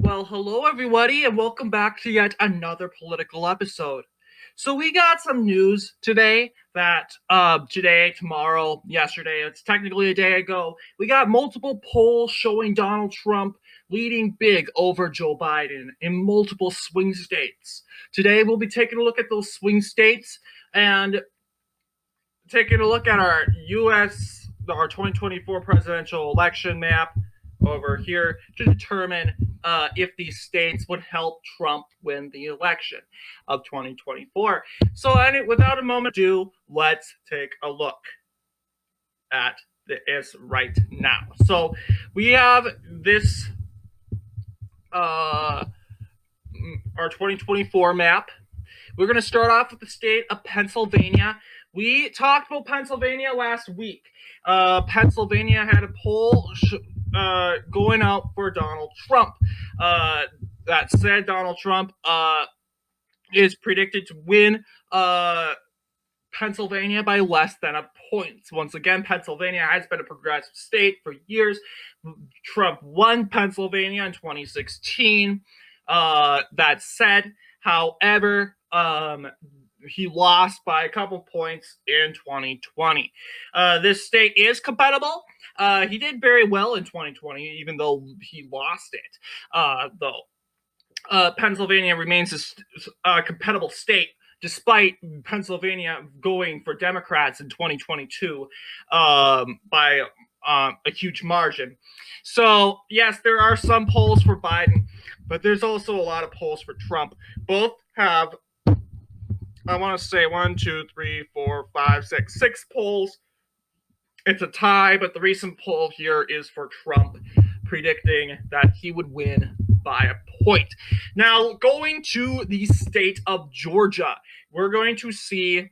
Well, hello everybody, and welcome back to yet another political episode. So we got some news today that today, tomorrow, yesterday, it's technically a day ago, we got multiple polls showing Donald Trump leading big over Joe Biden in multiple swing states. Today we'll be taking a look at those swing states and taking a look at our 2024 presidential election map over here to determine if these states would help Trump win the election of 2024. So, without a moment ado, let's take a look at this right now. So, we have this our 2024 map. We're going to start off with the state of Pennsylvania. We talked about Pennsylvania last week. Pennsylvania had a poll going out for Donald Trump. That said, Donald Trump is predicted to win Pennsylvania by less than a point. Once again, Pennsylvania has been a progressive state for years. Trump won Pennsylvania in 2016. That said, however, he lost by a couple points in 2020. This state is compatible. He did very well in 2020, even though he lost it. Pennsylvania remains a compatible state, despite Pennsylvania going for Democrats in 2022 by a huge margin. So, yes, there are some polls for Biden, but there's also a lot of polls for Trump. Both have, I want to say, 6 polls. It's a tie, but the recent poll here is for Trump, predicting that he would win by a point. Now, going to the state of Georgia, we're going to see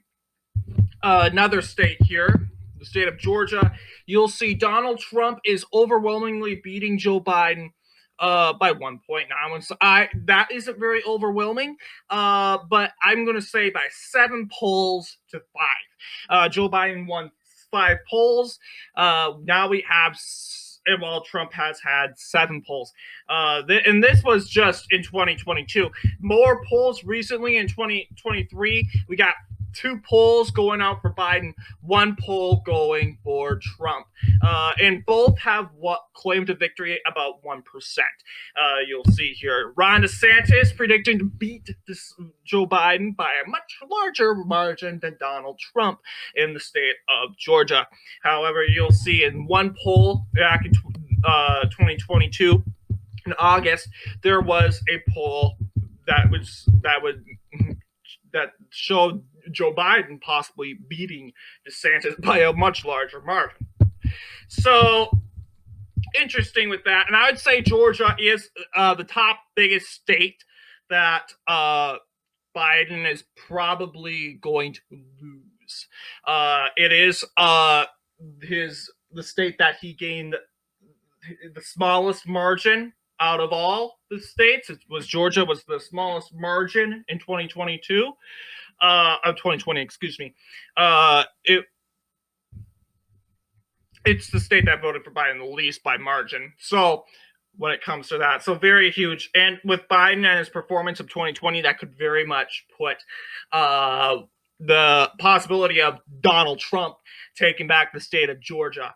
another state here, the state of Georgia. You'll see Donald Trump is overwhelmingly beating Joe Biden by 1 point now. So that isn't very overwhelming, but I'm going to say by 7 polls to 5. Joe Biden won 5 polls. Now we have, while Trump has had 7 polls. And this was just in 2022. More polls recently in 2023. We got 2 polls going out for Biden, 1 poll going for Trump. And both have what claimed a victory about 1%. You'll see here Ron DeSantis predicting to beat Joe Biden by a much larger margin than Donald Trump in the state of Georgia. However, you'll see in 1 poll back in 2022 in August, there was a poll that showed Joe Biden possibly beating DeSantis by a much larger margin. So, interesting with that. And I would say Georgia is the top biggest state that Biden is probably going to lose. It is the state that he gained the smallest margin out of all the states. Georgia was the smallest margin in 2022. 2020, excuse me. It's the state that voted for Biden the least by margin. So when it comes to that, so very huge. And with Biden and his performance of 2020, that could very much put the possibility of Donald Trump taking back the state of Georgia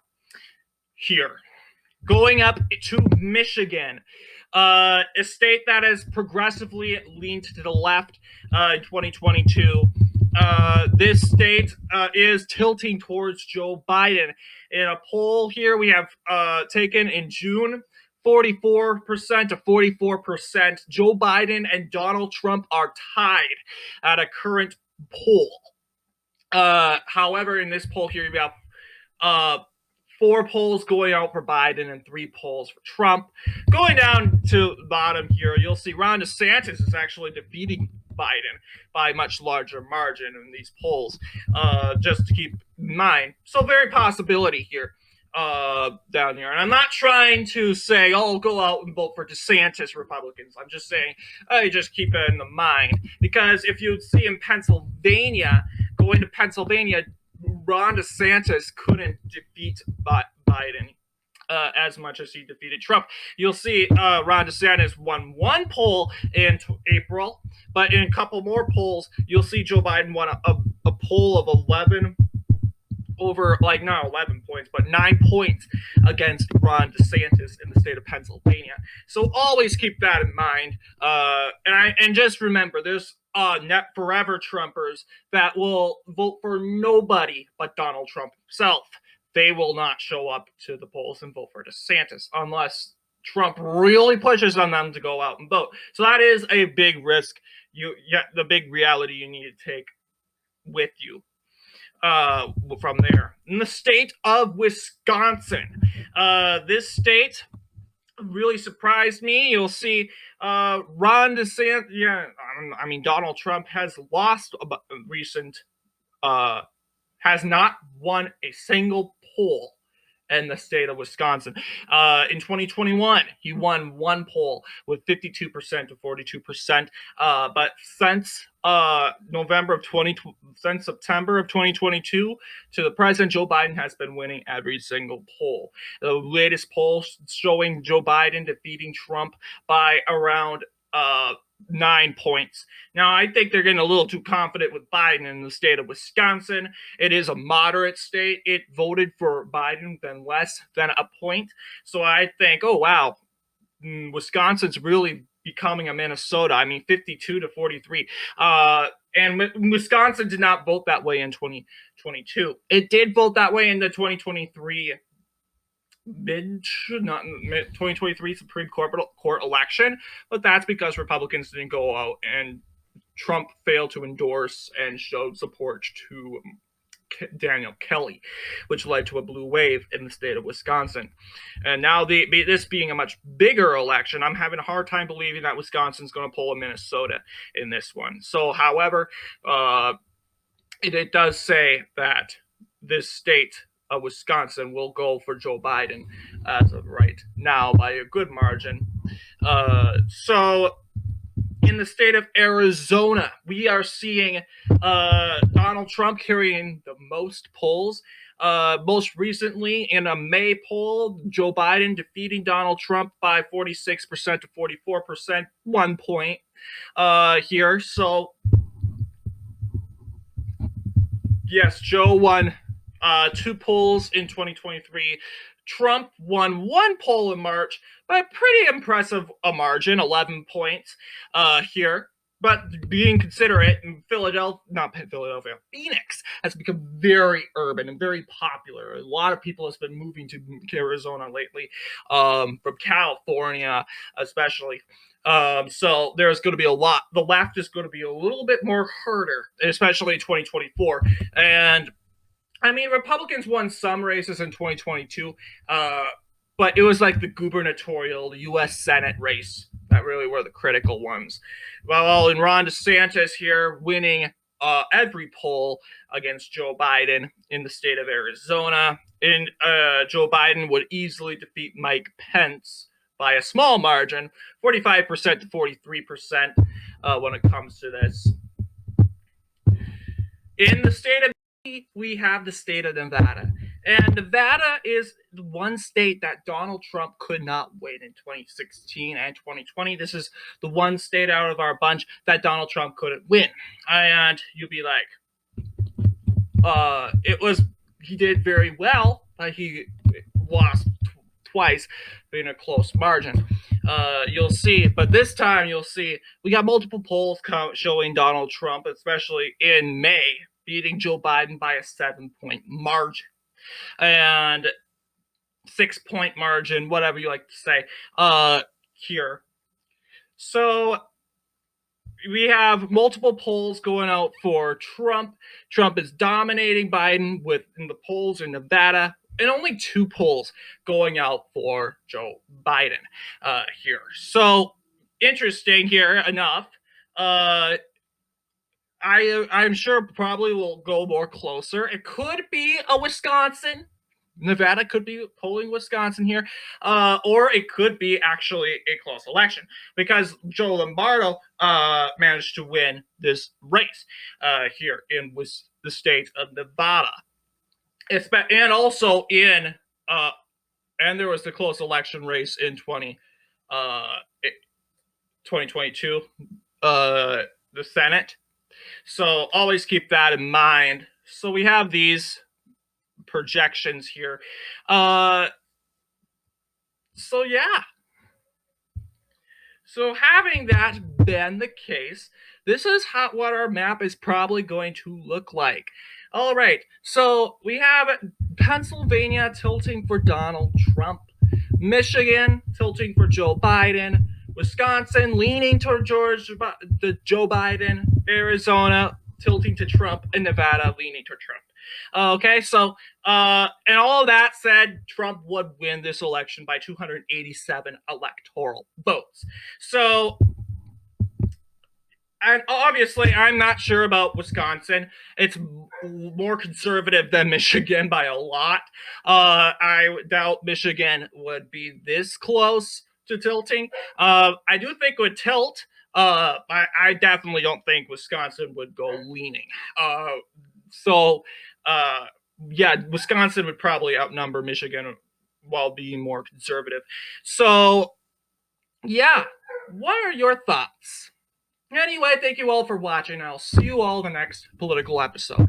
here. Going up to Michigan, a state that has progressively leaned to the left in 2022. This state is tilting towards Joe Biden. In a poll here we have taken in June, 44% to 44%. Joe Biden and Donald Trump are tied at a current poll. However, in this poll here, we have 4 polls going out for Biden and 3 polls for Trump. Going down to the bottom here, you'll see Ron DeSantis is actually defeating Biden by a much larger margin in these polls, just to keep in mind. So very possibility here down here. And I'm not trying to say, oh, go out and vote for DeSantis Republicans. I'm just saying, just keep it in the mind. Because if you see in Pennsylvania, going to Pennsylvania, Ron DeSantis couldn't defeat Biden as much as he defeated Trump. You'll see Ron DeSantis won one poll in April, but in a couple more polls, you'll see Joe Biden won a poll of 11 over, like, not 11 points, but 9 points against Ron DeSantis in the state of Pennsylvania. So always keep that in mind. And just remember, there's net forever Trumpers that will vote for nobody but Donald Trump himself. They will not show up to the polls and vote for DeSantis unless Trump really pushes on them to go out and vote. So that is a big risk. The big reality you need to take with you from there. In the state of Wisconsin, this state really surprised me. You'll see Ron DeSantis. Yeah, I mean, Donald Trump has lost has not won a single poll in the state of Wisconsin. In 2021, he won one poll with 52% to 42%. But since September of 2022 to the present, Joe Biden has been winning every single poll. The latest poll showing Joe Biden defeating Trump by around 9 points. Now, I think they're getting a little too confident with Biden in the state of Wisconsin. It is a moderate state. It voted for Biden than less than a point. So I think, oh, wow, Wisconsin's really becoming a Minnesota. I mean, 52 to 43. And Wisconsin did not vote that way in 2022. It did vote that way in the 2023 2023 Supreme Court election, but that's because Republicans didn't go out and Trump failed to endorse and showed support to Daniel Kelly, which led to a blue wave in the state of Wisconsin. And now this being a much bigger election, I'm having a hard time believing that Wisconsin's going to pull a Minnesota in this one. So, however, it does say that this state of Wisconsin will go for Joe Biden as of right now by a good margin. So in the state of Arizona, we are seeing Donald Trump carrying the most polls. Most recently, in a May poll, Joe Biden defeating Donald Trump by 46% to 44%, 1 point here. So, yes, Joe won 2 polls in 2023. Trump won 1 poll in March by a pretty impressive margin, 11 points here. But being considerate, Phoenix has become very urban and very popular. A lot of people have been moving to Arizona lately, from California especially. So there's going to be a lot. The left is going to be a little bit more harder, especially in 2024. And I mean, Republicans won some races in 2022, but it was like the gubernatorial, the U.S. Senate race that really were the critical ones. Well, in Ron DeSantis here winning every poll against Joe Biden in the state of Arizona, and Joe Biden would easily defeat Mike Pence by a small margin, 45% to 43% when it comes to this. In the state of we have the state of Nevada. And Nevada is the one state that Donald Trump could not win in 2016 and 2020. This is the one state out of our bunch that Donald Trump couldn't win. And you'll be like, he did very well, but he lost twice in a close margin. You'll see, but this time you'll see we got multiple polls showing Donald Trump, especially in May, beating Joe Biden by a 7-point margin and 6-point margin, whatever you like to say, here. So we have multiple polls going out for Trump. Trump is dominating Biden in the polls in Nevada, and only 2 polls going out for Joe Biden here. So interesting here enough. I'm sure probably will go more closer. It could be a Wisconsin. Nevada could be polling Wisconsin here. Or it could be actually a close election because Joe Lombardo managed to win this race here in the state of Nevada. And also in and there was the close election race in 2022, the Senate. So always keep that in mind. So we have these projections here. So yeah. So having that been the case, this is what our map is probably going to look like. All right, so we have Pennsylvania tilting for Donald Trump, Michigan tilting for Joe Biden, Wisconsin leaning toward Joe Biden, Arizona tilting to Trump, and Nevada leaning toward Trump. Okay, so and all of that said, Trump would win this election by 287 electoral votes. So, and obviously, I'm not sure about Wisconsin. It's more conservative than Michigan by a lot. I doubt Michigan would be this close to tilting. I do think it would tilt. I definitely don't think Wisconsin would go leaning. So, yeah, Wisconsin would probably outnumber Michigan while being more conservative. So, yeah, what are your thoughts? Anyway, thank you all for watching. I'll see you all in the next political episode.